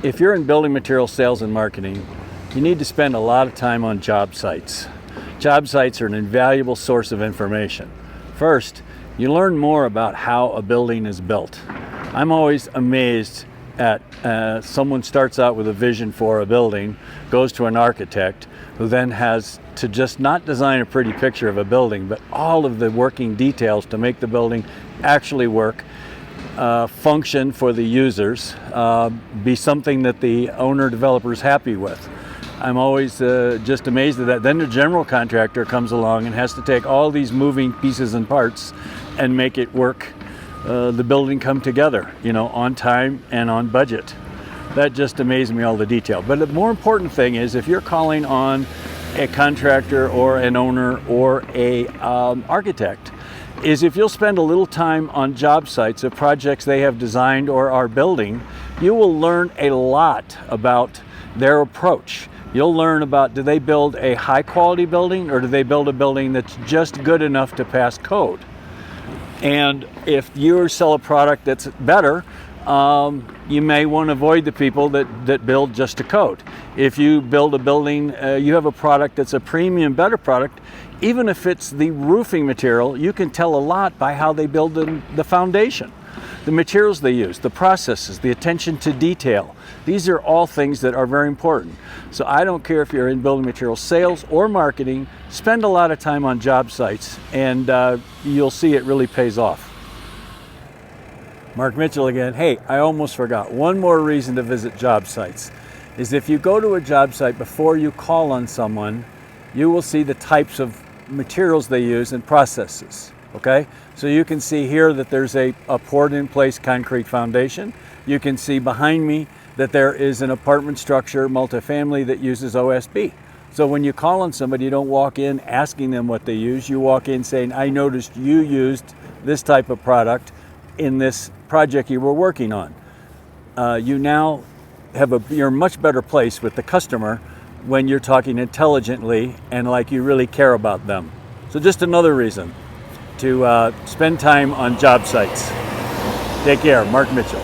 If you're in building material sales and marketing, you need to spend a lot of time on job sites. Job sites are an invaluable source of information. First, you learn more about how a building is built. I'm always amazed at someone starts out with a vision for a building, goes to an architect, who then has to just not design a pretty picture of a building, but all of the working details to make the building actually work, function for the users, be something that the owner developer is happy with. I'm always just amazed at that. Then the general contractor comes along and has to take all these moving pieces and parts and make it work, the building come together, on time and on budget. That just amazed me, all the detail. But the more important thing is, if you're calling on a contractor or an owner or a architect, is if you'll spend a little time on job sites of projects they have designed or are building, you will learn a lot about their approach. You'll learn about, do they build a high quality building, or do they build a building that's just good enough to pass code? And if you sell a product that's better, you may want to avoid the people that build just a code. If you build a building, you have a product that's a premium, better product, even if it's the roofing material, you can tell a lot by how they build the foundation, the materials they use, the processes, the attention to detail. These are all things that are very important. So I don't care if you're in building material sales or marketing, spend a lot of time on job sites, and you'll see it really pays off. Mark Mitchell again. Hey, I almost forgot. One more reason to visit job sites is if you go to a job site before you call on someone, you will see the types of materials they use and processes. Okay, so you can see here that there's a poured in place concrete foundation. You can see behind me that there is an apartment structure, multifamily, that uses OSB. So when you call on somebody, you don't walk in asking them what they use. You walk in saying, I noticed you used this type of product in this project you were working on. You now you're in a much better place with the customer when you're talking intelligently and like you really care about them. So just another reason to spend time on job sites. Take care, Mark Mitchell.